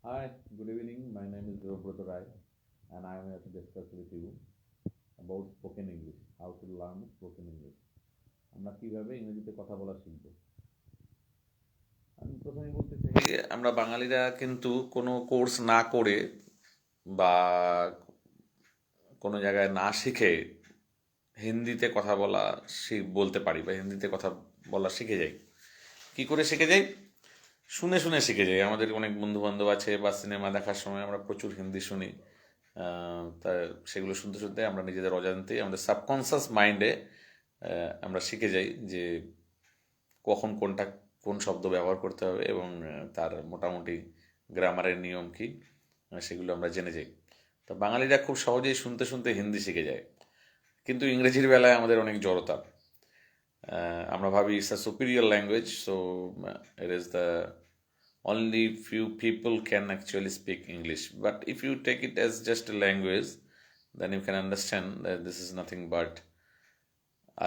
Hi, good evening. My name is Devabrata Rai, and I am here to discuss with you about spoken English, how to learn spoken English. আমরা কিভাবে ইংরেজিতে কথা বলা শিখব। আমি প্রথমে বলতে চাই যে আমরা বাঙালিরা কিন্তু কোনো কোর্স না করে বা কোনো জায়গায় না শিখে হিন্দিতে কথা বলা বলতে পারি বা হিন্দিতে কথা বলা শিখে যাই। কি করে শিখে যাই? শুনে শুনে শিখে যাই। আমাদের অনেক বন্ধু বান্ধব আছে বা সিনেমা দেখার সময় আমরা প্রচুর হিন্দি শুনি। তা সেগুলো শুনতে শুনতে আমরা নিজেদের অজান্তেই আমাদের সাবকনসিয়াস মাইন্ডে আমরা শিখে যাই যে কখন কোন শব্দ ব্যবহার করতে হবে এবং তার মোটামুটি গ্রামারের নিয়ম কি সেগুলো আমরা জেনে যাই। তো বাঙালিরা খুব সহজেই শুনতে শুনতে হিন্দি শিখে যায়, কিন্তু ইংরেজির বেলায় আমাদের অনেক জড়তা। আমরা ভাবি it's a superior language, so it is the only few people can actually speak English. But if you take it as just a language, then you can understand that this is nothing but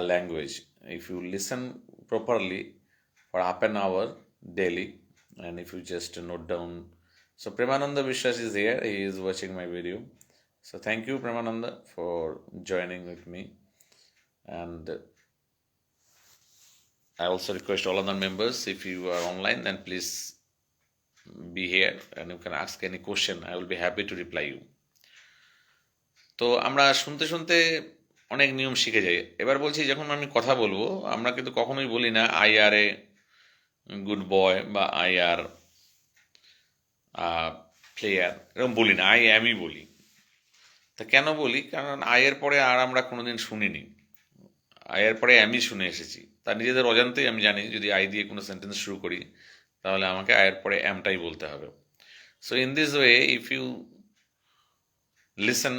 a language. If you listen properly for half an hour daily, and if you just note down. So Premananda Vishwas is here, he is watching my video. So thank you, Premananda, for joining with me. And I also request all other members, if you are online, then please be here and you can ask any question. I will be happy to reply you. তো আমরা শুনতে শুনতে অনেক নিয়ম শিখে যাই। এবার বলছি, যখন আমি কথা বলবো আমরা কিন্তু কখনোই বলি না I R a good boy বা আই আর প্লেয়ার, এরকম বলি না, আই অ্যামই বলি। তা কেন বলি? কারণ আয়ের পরে আর আমরা কোনোদিন শুনিনি, আয়ের পরে অ্যামই শুনে এসেছি। তার নিজেদের অজান্তেই আমি জানি যদি আই দিয়ে কোনো সেন্টেন্স শুরু করি তাহলে আমাকে আয়ের পরে অ্যামটাই বলতে হবে। So in this way, if you listen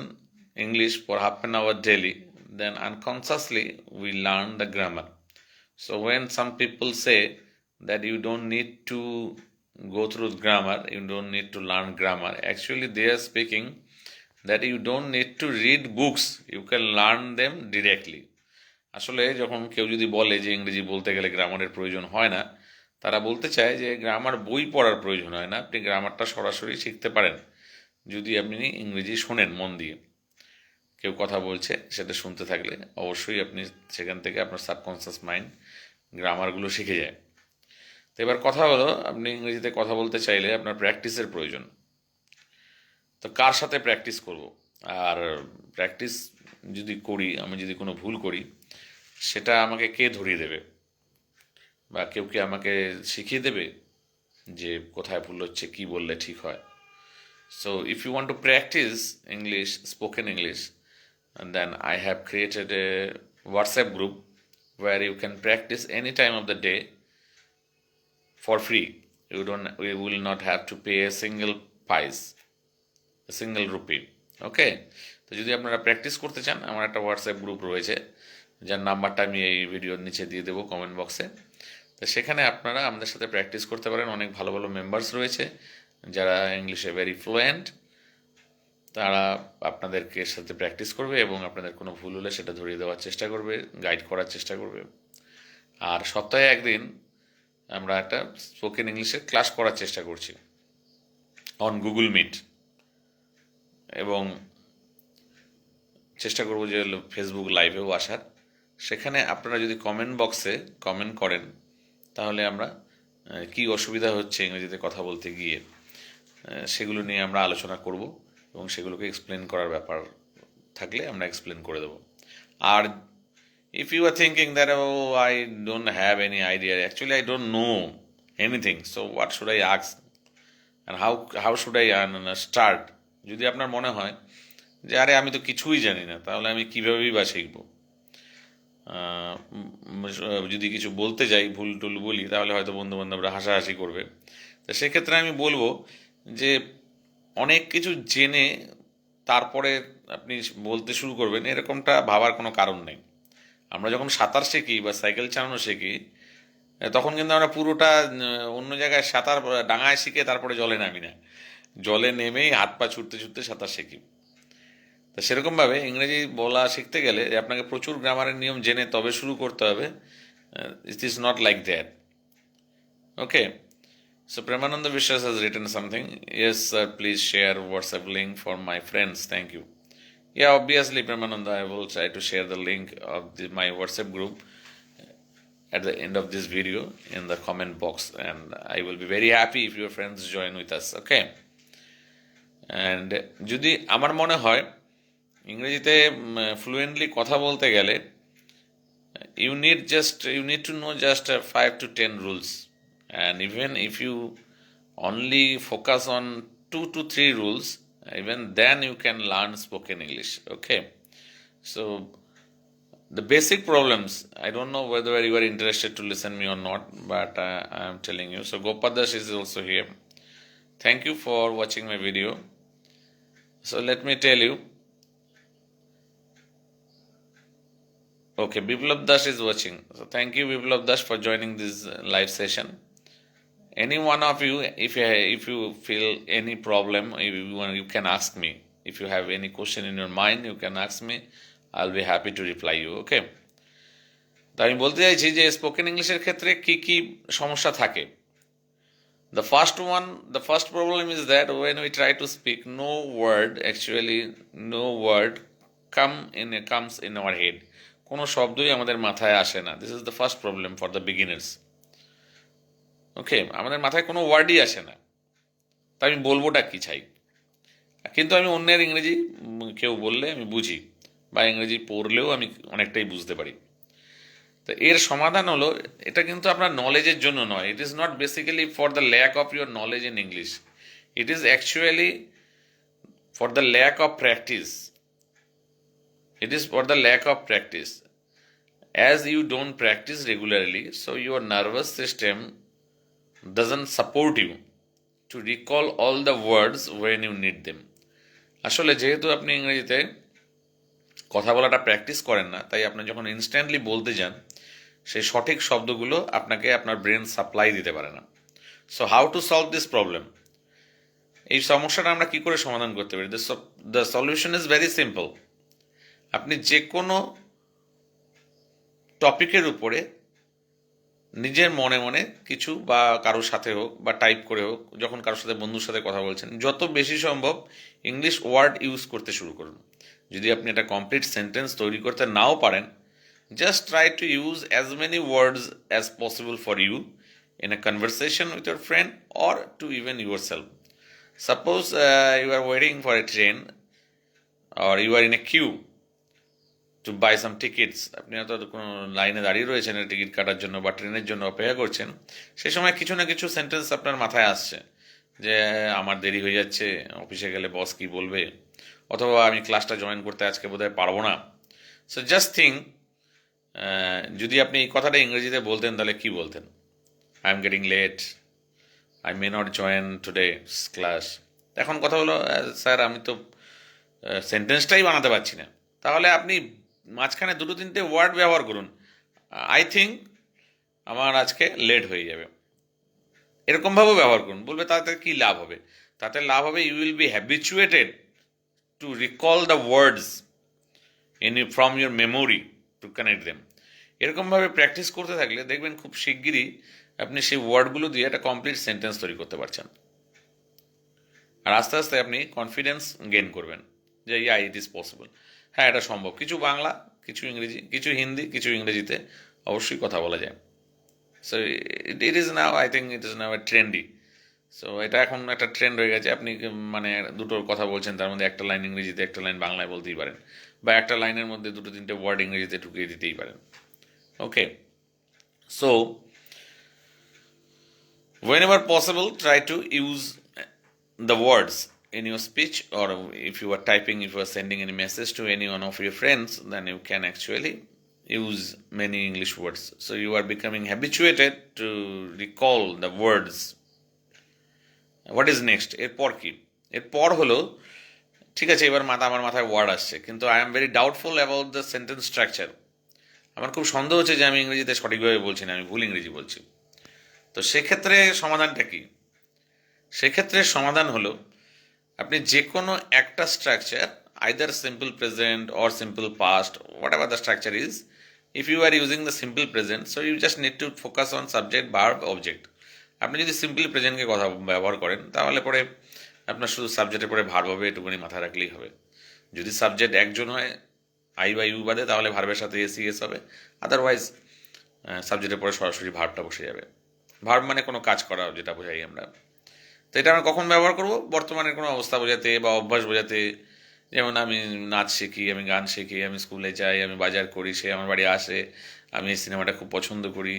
English for half an hour daily, then unconsciously we learn the grammar. So when some people say that you don't need to go through grammar, you don't need to learn grammar, actually they are speaking that you don't need to read books, you can learn them directly. আসলে যখন কেউ যদি বলে যে ইংরেজি বলতে গেলে গ্রামারের প্রয়োজন হয় না, তারা বলতে চায় যে গ্রামার বই পড়ার প্রয়োজন হয় না, আপনি গ্রামারটা সরাসরি শিখতে পারেন যদি আপনি ইংরেজি শোনেন মন দিয়ে। কেউ কথা বলছে সেটা শুনতে থাকলে অবশ্যই আপনি সেখান থেকে আপনার সাবকনসিয়াস মাইন্ড গ্রামারগুলো শিখে যায়। তো এবার কথা হলো, আপনি ইংরেজিতে কথা বলতে চাইলে আপনার প্র্যাকটিসের প্রয়োজন। তো কার সাথে প্র্যাকটিস করব? আর প্র্যাকটিস যদি করি, আমি যদি কোনো ভুল করি, সেটা আমাকে কে ধরিয়ে দেবে? বা কেউ কি আমাকে শিখিয়ে দেবে যে কোথায় ভুল হচ্ছে, কি বললে ঠিক হয়? So if you want to practice English, spoken English, and then I have created a WhatsApp group where you can practice any time of the day for free. We will not have to pay a single pice, a single rupee. ওকে? তো যদি আপনারা practice করতে চান, আমার একটা WhatsApp group রয়েছে যার নাম্বারটা আমি এই ভিডিওর নিচে দিয়ে দেবো কমেন্ট বক্সে। তো সেখানে আপনারা আমাদের সাথে প্র্যাকটিস করতে পারেন। অনেক ভালো ভালো মেম্বার্স রয়েছে যারা ইংলিশে ভেরি ফ্লুয়েন্ট। তারা আপনাদেরকে সাথে প্র্যাকটিস করবে এবং আপনাদের কোনো ভুল হলে সেটা ধরিয়ে দেওয়ার চেষ্টা করবে, গাইড করার চেষ্টা করবে। আর সপ্তাহে একদিন আমরা একটা স্পোকেন ইংলিশের ক্লাস করার চেষ্টা করছি অন গুগল মিট, এবং চেষ্টা করবো যে ফেসবুক লাইভেও আসার। সেখানে আপনারা যদি কমেন্ট বক্সে কমেন্ট করেন তাহলে আমরা কি অসুবিধা হচ্ছে ইংরেজিতে কথা বলতে গিয়ে সেগুলো নিয়ে আমরা আলোচনা করব এবং সেগুলোকে এক্সপ্লেন করার ব্যাপার থাকলে আমরা এক্সপ্লেন করে দেবো। আর if you are thinking that, oh, I don't have any idea, actually I don't know anything, so what should I ask and how should I start, যদি আপনার মনে হয় যে আরে আমি তো কিছুই জানি না, তাহলে আমি কীভাবেই বা শিখব। যদি কিছু বলতে যাই, ভুল টুল বলি, তাহলে হয়তো বন্ধুবান্ধবরা হাসাহাসি করবে। তো সেক্ষেত্রে আমি বলবো যে অনেক কিছু জেনে তারপরে আপনি বলতে শুরু করবেন, এরকমটা ভাবার কোনো কারণ নেই। আমরা যখন সাঁতার শিখি বা সাইকেল চালানো শিখি, তখন কিন্তু আমরা পুরোটা অন্য জায়গায় সাঁতার ডাঙায় শিখে তারপরে জলে নামি না, জলে নেমেই হাত পা ছুটতে ছুটতে সাঁতার শিখি। তো সেরকমভাবে ইংরেজি বলা শিখতে গেলে আপনাকে প্রচুর গ্রামারের নিয়ম জেনে তবে শুরু করতে হবে। ইট is not like that. Okay? So Premananda Vishwas has written something. Yes, sir, please share WhatsApp link for my friends. Thank you. Yeah, obviously, Premananda, I will try to share the link of my WhatsApp group at the end of this video in the comment box, and I will be very happy if your friends join with us. Okay. And যদি আমার মনে হয় ইংরেজিতে fluently কথা বলতে গেলে you need to know just 5 to 10 rules, and even if you only focus on 2 to 3 rules, even then you can learn spoken English. Okay, so the basic problems, I don't know whether you are interested to listen me or not, but I am telling you. So Gopadash is also here. Thank you for watching my video. So let me tell you. Okay, Biplab Dash is watching. So thank you, Biplab Dash, for joining this live session. Any one of you, if you feel any problem, you can ask me. If you have any question in your mind, you can ask me. I'll be happy to reply you. Okay. তো আমি বলতে চাইছি যে spoken ইংলিশের ক্ষেত্রে কি কি সমস্যা থাকে। The first problem is that when we try to speak, no word comes in our head. কোনো শব্দই আমাদের মাথায় আসে না। This is the first problem for the beginners. Okay, আমাদের মাথায় কোনো ওয়ার্ডই আসে না, তা আমি বলবোটা কি চাই। কিন্তু আমি অন্যের ইংরেজি কেউ বললে আমি বুঝি, বা ইংরেজি পড়লেও আমি অনেকটাই বুঝতে পারি। তো এর সমাধান হলো, এটা কিন্তু আপনার নলেজের জন্য নয়। It is not basically for the lack of your knowledge in English, it is actually for the lack of practice. It is for the lack of practice. As you don't practice regularly, so your nervous system doesn't support you to recall all the words when you need them. আসলে যেহেতু আপনি ইংরেজিতে কথা বলাটা practice করেন না, তাই আপনি যখন ইনস্ট্যান্টলি বলতে যান, সেই সঠিক শব্দগুলো আপনাকে আপনার ব্রেন সাপ্লাই দিতে পারে না। So how to solve this problem? এই সমস্যাটা আমরা কি করে সমাধান করতে পারি? The solution is very simple. আপনি যে কোনো টপিকের উপরে নিজের মনে মনে কিছু, বা কারোর সাথে হোক বা টাইপ করে হোক, যখন কারোর সাথে বন্ধুর সাথে কথা বলছেন, যত বেশি সম্ভব ইংলিশ ওয়ার্ড ইউজ করতে শুরু করুন। যদি আপনি একটা কমপ্লিট সেন্টেন্স তৈরি করতে নাও পারেন, just try to use as many words as possible for you in a conversation with your friend or to even your self. Suppose you are waiting for a train or you are in a queue to buy some tickets. আপনি হয়তো কোনো লাইনে দাঁড়িয়ে রয়েছেন ticket কাটার জন্য বা ট্রেনের জন্য অপেক্ষা করছেন। সেই সময় কিছু না কিছু সেন্টেন্স আপনার মাথায় আসছে, যে আমার দেরি হয়ে যাচ্ছে, অফিসে গেলে বস কী বলবে, অথবা আমি ক্লাসটা জয়েন করতে আজকে বোধহয় পারবো না। সো জাস্ট থিঙ্ক, যদি আপনি এই কথাটা ইংরেজিতে বলতেন তাহলে কি বলতেন? I am getting late, I may not join today class. এখন কথা হলো, স্যার আমি তো সেন্টেন্সটাই বানাতে পারছি না। তাহলে আপনি মাঝখানে দুটো তিনটে ওয়ার্ড ব্যবহার করুন, আই থিঙ্ক আমার আজকে লেট হয়ে যাবে, এরকমভাবেও ব্যবহার করুন। বলবে তাতে কি লাভ হবে? তাতে লাভ হবে, you will be habituated to recall the words from your memory to connect them. এরকমভাবে প্র্যাকটিস করতে থাকলে দেখবেন খুব শিগগিরই আপনি সেই ওয়ার্ডগুলো দিয়ে একটা কমপ্লিট সেন্টেন্স তৈরি করতে পারছেন। আর আস্তে আস্তে আপনি কনফিডেন্স গেইন করবেন যে ইয়া, ইট ইজ পসিবল। হ্যাঁ, এটা সম্ভব। কিছু বাংলা, কিছু ইংরেজি, কিছু হিন্দি, কিছু ইংরেজিতে অবশ্যই কথা বলা যায়। So it is now, I think it is now A trendy. So এটা এখন একটা ট্রেন্ড হয়ে গেছে। আপনি মানে দুটোর কথা বলছেন, তার মধ্যে একটা লাইন ইংরেজিতে, একটা লাইন বাংলায় বলতেই পারেন, বা একটা লাইনের মধ্যে দুটো তিনটে ওয়ার্ড ইংরেজিতে ঢুকিয়ে দিতেই পারেন। ওকে, so whenever possible, try to use the words in your speech, or if you are typing, if you are sending any message to any one of your friends, then you can actually use many English words. So you are becoming habituated to recall the words. What is next? এরপর কি? এরপর হলো, ঠিক আছে, এবার আমার মাথায় word আসছে, কিন্তু I am very doubtful about the sentence structure. আমার খুব সন্দেহ হচ্ছে যে আমি ইংরেজিতে সঠিকভাবে বলছি না, আমি ভুল ইংরেজি বলছি। তো সেক্ষেত্রে সমাধানটা কি? সেক্ষেত্রে সমাধান হলো, আপনি যে কোনো একটা structure, either simple present or simple past, whatever the structure is, if you are using the simple present, so you just need to focus on subject, verb, object. আপনি যদি সিম্পলি প্রেজেন্টকে কথা ব্যবহার করেন তাহলে পরে আপনার শুধু সাবজেক্টের পরে ভার্ব হবে, এটুকুনি মাথায় রাখলেই হবে। যদি সাবজেক্ট একজন হয় আই বা ইউ বাদে, তাহলে ভার্বের সাথে এস ইএস হবে। আদারওয়াইজ সাবজেক্টের পরে সরাসরি ভার্বটা বসে যাবে। ভার্ব মানে কোনো কাজ করা, যেটা বোঝাই আমরা। তো এটা আমরা কখন ব্যবহার করব? বর্তমানের কোনো অবস্থা বোঝাতে বা অভ্যাস বোঝাতে। যেমন আমি নাচ শিখি, আমি গান শিখি, আমি স্কুলে যাই, আমি বাজার করি, সে আমার বাড়ি আসে, আমি এই সিনেমাটা খুব পছন্দ করি,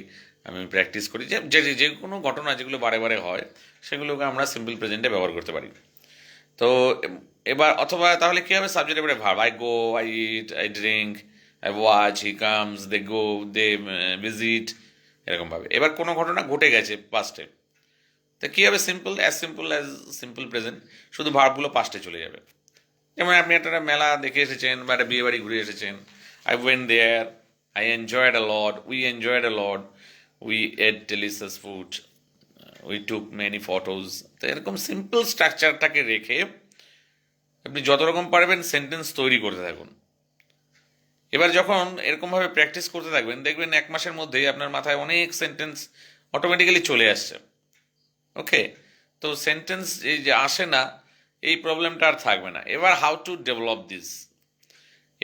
আমি প্র্যাকটিস করি, যে যে যে কোনো ঘটনা যেগুলো বারে বারে হয় সেগুলোকে আমরা সিম্পল প্রেজেন্টে ব্যবহার করতে পারি। তো এবার অথবা তাহলে কী হবে? সাবজেক্ট এবারে verb, I go, I eat, I drink, I watch, he comes, they go, they visit, এরকমভাবে। এবার কোনো ঘটনা ঘটে গেছে পাস্টে, তো কী হবে? সিম্পল অ্যাজ সিম্পল প্রেজেন্ট, শুধু ভার্বগুলো পাস্টে চলে যাবে। যেমন আপনি একটা মেলা দেখে এসেছেন বা একটা বিয়ে বাড়ি ঘুরে এসেছেন, I went there, I enjoyed a lot, we enjoyed a lot, we ate delicious food, we took many photos. তো এরকম সিম্পল স্ট্রাকচারটাকে রেখে আপনি যত রকম পারবেন সেন্টেন্স তৈরি করতে থাকুন। এবার যখন এরকমভাবে প্র্যাকটিস করতে থাকবেন, দেখবেন 1 মাসের মধ্যেই আপনার মাথায় অনেক সেন্টেন্স অটোমেটিক্যালি চলে আসছে। ওকে, তো সেন্টেন্স এই যে আসে না, এই প্রবলেমটা আর থাকবে না। এবার হাউ টু ডেভেলপ দিস,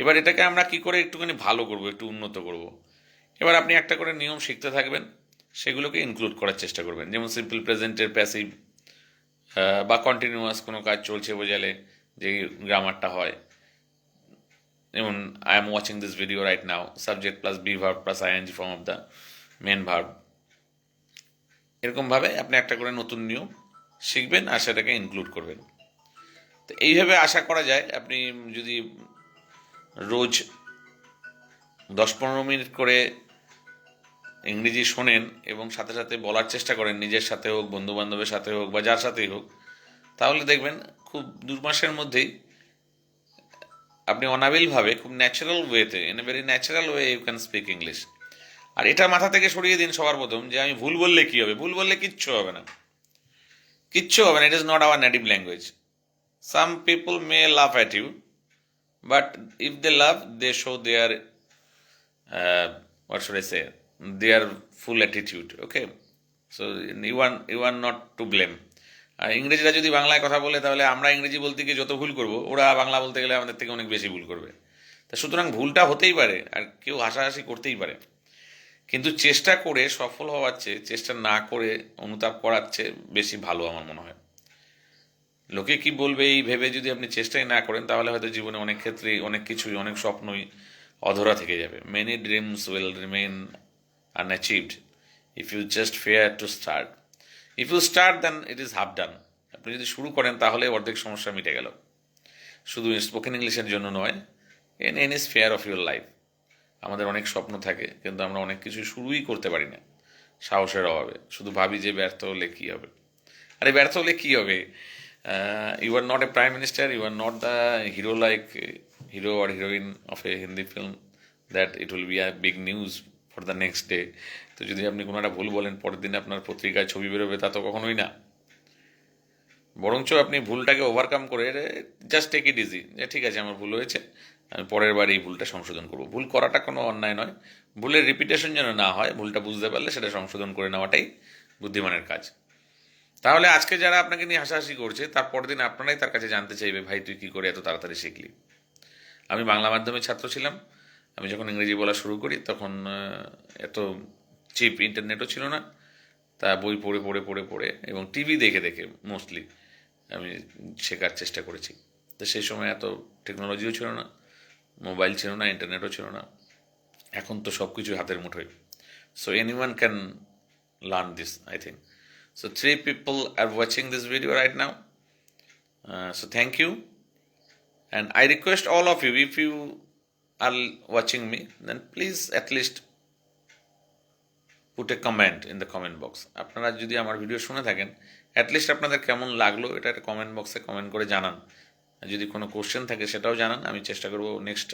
এবার এটাকে আমরা কি করে একটুখানি ভালো করব, একটু উন্নত করব। এবার আপনি একটা করে নিয়ম শিখতে থাকবেন, সেগুলোকে ইনক্লুড করার চেষ্টা করবেন। যেমন সিম্পল প্রেজেন্টের প্যাসিভ বা কন্টিনিউয়াস কোনো কাজ চলছে বোঝালে যে গ্রামারটা হয়, যেমন I am watching this video right now, subject plus be verb plus ING form of the main verb. এরকমভাবে আপনি একটা করে নতুন নিয়ম শিখবেন আর সেটাকে ইনক্লুড করবেন। তো এইভাবে আশা করা যায় আপনি যদি রোজ 10-15 মিনিট করে ইংরেজি শোনেন এবং সাথে সাথে বলার চেষ্টা করেন, নিজের সাথে হোক, বন্ধু বান্ধবের সাথে হোক, বা যার সাথেই হোক, তাহলে দেখবেন খুব 2 মাসের মধ্যেই আপনি অনাবিলভাবে, খুব ন্যাচারাল ওয়েতে, in a very natural way you can speak English. আর এটা মাথা থেকে সরিয়ে দিন সবার প্রথম, যে আমি ভুল বললে কী হবে? ভুল বললে কিচ্ছু হবে না, কিচ্ছু হবে না। It is not our native language. Some people may laugh at you, but if they love, they show their what should I say, their full attitude. Okay, so you are not to blame. আর ইংরেজিরা যদি বাংলায় কথা বলে, তাহলে আমরা ইংরেজি বলতে গিয়ে যত ভুল করব, ওরা বাংলা বলতে গেলে আমাদের থেকে অনেক বেশি ভুল করবে। তা সুতরাং ভুলটা হতেই পারে, আর কেউ হাসাহাসি করতেই পারে, কিন্তু চেষ্টা করে সফল হওয়ার চেয়ে চেষ্টা না করে অনুতাপ করার চেয়ে বেশি ভালো আমার মনে হয়। লোকে কি বলবে এই ভেবে যদি আপনি চেষ্টাই না করেন, তাহলে হয়তো জীবনে অনেক ক্ষেত্রেই অনেক কিছুই, অনেক স্বপ্নই অধরা থেকে যাবে। Many dreams will remain unachieved if you just fear to start. If you start then it is half done. আপনি যদি শুরু করেন তাহলে অর্ধেক সমস্যা মিটে গেল। শুধু স্পোকেন ইংলিশের জন্য নয়, in any sphere of your life. আমাদের অনেক স্বপ্ন থাকে, কিন্তু আমরা অনেক কিছু শুরুই করতে পারি না সাহসের অভাবে। শুধু ভাবি যে ব্যর্থ হলে কী হবে। আরে ব্যর্থ হলে কী হবে? You are not a prime minister, you are not the hero, like hero or heroine of a Hindi film, that it will be a big news for the next day. তো যদি আপনি কোনো একটা ভুল বলেন, পরের দিন আপনার পত্রিকায় ছবি বেরোবে, তা তো কখনোই না। বরঞ্চ আপনি ভুলটাকে ওভারকাম করে জাস্ট টেক ইট ইজি, যে ঠিক আছে আমার ভুল হয়েছে, আমি পরের বার এই ভুলটা সংশোধন করবো। ভুল করাটা কোনো অন্যায় নয়, ভুলের রিপিটেশন যেন না হয়, ভুলটা বুঝতে পারলে সেটা সংশোধন করে নেওয়াটাই বুদ্ধিমানের কাজ। তাহলে আজকে যারা আপনাকে নিয়ে হাসাহাসি করছে, তারপর দিন আপনারাই তার কাছে জানতে চাইবে, ভাই তুই কী করে এত তাড়াতাড়ি শিখলি। আমি বাংলা মাধ্যমের ছাত্র ছিলাম, আমি যখন ইংরেজি বলা শুরু করি তখন এত চিপ ইন্টারনেটও ছিল না, তা বই পড়ে পড়ে পড়ে পড়ে এবং টিভি দেখে দেখে মোস্টলি আমি শেখার চেষ্টা করেছি। তো সেই সময় এত টেকনোলজিও ছিল না, মোবাইল ছিল না, ইন্টারনেটও ছিল না। এখন তো সব কিছু হাতের মুঠোয়। So anyone can learn this, I think. So 3 people are watching this video right now. So thank you, and I request all of you, if you are watching me, then please at least put a comment in the comment box. আপনারা যদি আমার video শুনে থাকেন, at least আপনাদের কেমন লাগলো এটা একটা কমেন্ট বক্সে কমেন্ট করে জানান। যদি কোনো কোশ্চেন থাকে সেটাও জানান, আমি চেষ্টা করব নেক্সট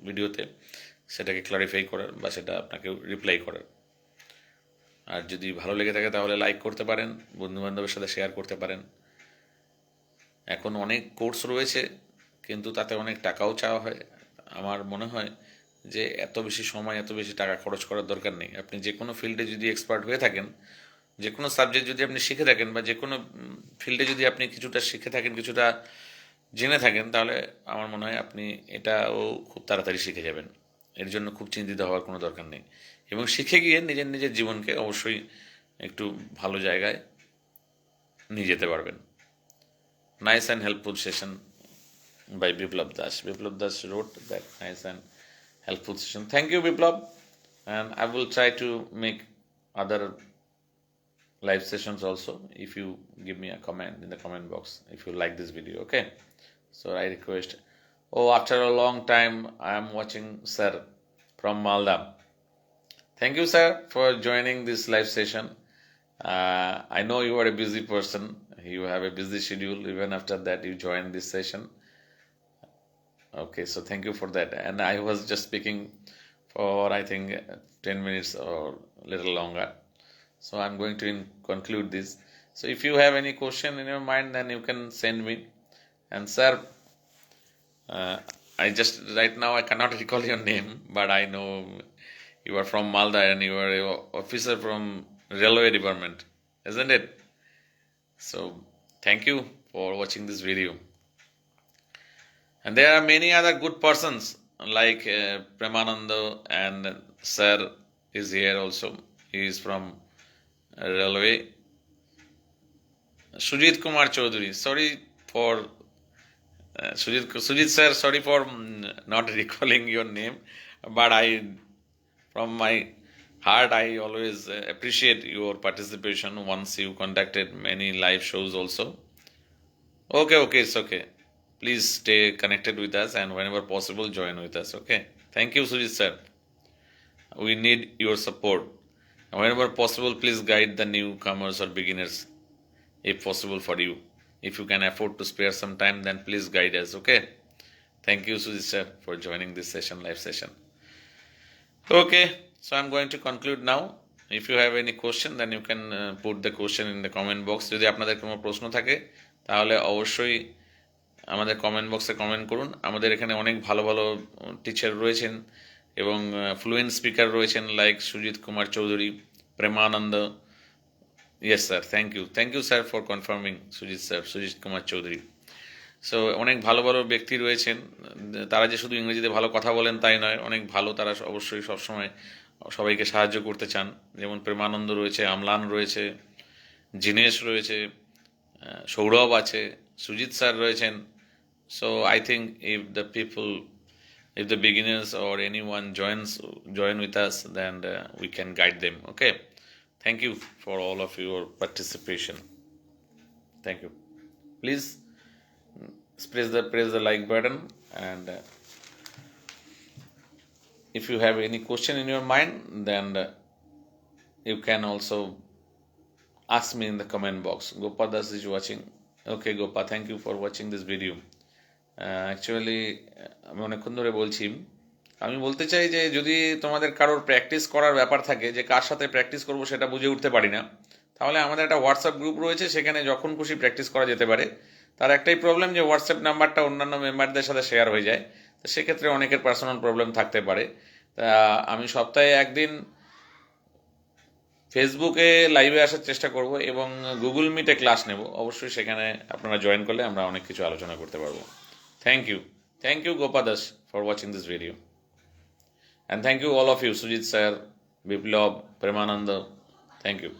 ভিডিওতে সেটাকে ক্লারিফাই করার বা সেটা আপনাকে রিপ্লাই করার। আর যদি ভালো লেগে থাকে তাহলে লাইক করতে পারেন, বন্ধুবান্ধবের সাথে শেয়ার করতে পারেন। এখন অনেক কোর্স রয়েছে, কিন্তু তাতে অনেক টাকাও চাওয়া হয়। আমার মনে হয় যে এত বেশি সময়, এত বেশি টাকা খরচ করার দরকার নেই। আপনি যে কোনো ফিল্ডে যদি এক্সপার্ট হয়ে থাকেন, যে কোনো সাবজেক্ট যদি আপনি শিখে থাকেন বা যে কোনো ফিল্ডে যদি আপনি কিছুটা শিখে থাকেন, কিছুটা জেনে থাকেন, তাহলে আমার মনে হয় আপনি এটাও খুব তাড়াতাড়ি শিখে যাবেন। এর জন্য খুব চিন্তিত হওয়ার কোনো দরকার নেই, এবং শিখে গিয়ে নিজের নিজের জীবনকে অবশ্যই একটু ভালো জায়গায় নিয়ে যেতে পারবেন। Nice and helpful session by Biplab Das. Biplab Das wrote that nice and helpful session. Thank you, Biplab. And I will try to make other live sessions also if you give me a comment in the comment box if you like this video. Okay. So I request. Oh, after a long time, I am watching Sir from Malda. Thank you, sir, for joining this live session. I know you are a busy person. You have a busy schedule. Even after that, you joined this session. Okay, so thank you for that. And I was just speaking for I think 10 minutes or a little longer. So I'm going to conclude this. So if you have any question in your mind, then you can send me. And sir, I just right now I cannot recall your name, but I know you are from Malda and you are an officer from railway department, isn't it? So thank you for watching this video. And there are many other good persons like Premananda, and sir is here also. He is from railway. Sujit Kumar Chaudhary. Sorry for Sujit sir. Sorry for not recalling your name, but from my heart, I always appreciate your participation. Once you conducted many live shows also. Okay, it's okay. Please stay connected with us and whenever possible, join with us. Okay. Thank you, Sujit sir. We need your support. And whenever possible, please guide the newcomers or beginners, if possible for you. If you can afford to spare some time, then please guide us. Okay. Thank you, Sujit sir, for joining this session, live session. Okay. So I'm going to conclude now. If you have any question, then you can put the question in the comment box. যদি আপনাদের কোনো প্রশ্ন থাকে তাহলে অবশ্যই আমাদের comment বক্সে comment করুন। আমাদের এখানে অনেক ভালো ভালো টিচার রয়েছেন এবং ফ্লুয়েন্ট স্পিকার রয়েছেন like Sujit Kumar Chowdhury, Premananda. Yes sir, thank you sir for confirming Sujit Kumar Chowdhury. So অনেক ভালো ভালো ব্যক্তি রয়েছেন, তারা যে শুধু ইংরেজিতে ভালো কথা বলেন তাই নয়, অনেক ভালো, তারা অবশ্যই সবসময় সবাইকে সাহায্য করতে চান। যেমন প্রেমানন্দ রয়েছে, আমলান রয়েছে, জিনেশ রয়েছে, সৌরভ আছে, সুজিত স্যার রয়েছেন। So I think if the beginners or anyone join with us, then we can guide them. Okay. Thank you for all of your participation. Thank you. Please press the like button, and if you have any question in your mind, then you can also ask me in the comment box. Gopa Das is watching. Okay, Gopa, thank you for watching this video. Actually আমি অনেকক্ষণ ধরে বলছি, আমি বলতে চাই যে যদি তোমাদের কারোর প্র্যাকটিস করার ব্যাপার থাকে, যে কার সাথে প্র্যাকটিস করবো সেটা বুঝে উঠতে পারি না, তাহলে আমাদের একটা হোয়াটসঅ্যাপ গ্রুপ রয়েছে, সেখানে যখন খুশি প্র্যাকটিস করা যেতে পারে। তার একটাই প্রবলেম যে হোয়াটসঅ্যাপ নাম্বারটা অন্যান্য মেম্বারদের সাথে শেয়ার হয়ে যায়, তো সেক্ষেত্রে অনেকের পার্সোনাল প্রবলেম থাকতে পারে। তা আমি সপ্তাহে একদিন ফেসবুকে লাইভে আসার চেষ্টা করব এবং গুগল মিটে ক্লাস নেব। অবশ্যই সেখানে আপনারা জয়েন করলে আমরা অনেক কিছু আলোচনা করতে পারবো। Thank you, Gopadas, for watching this video. And thank you all of you, Sujit sir, Biplab, Premananda. Thank you.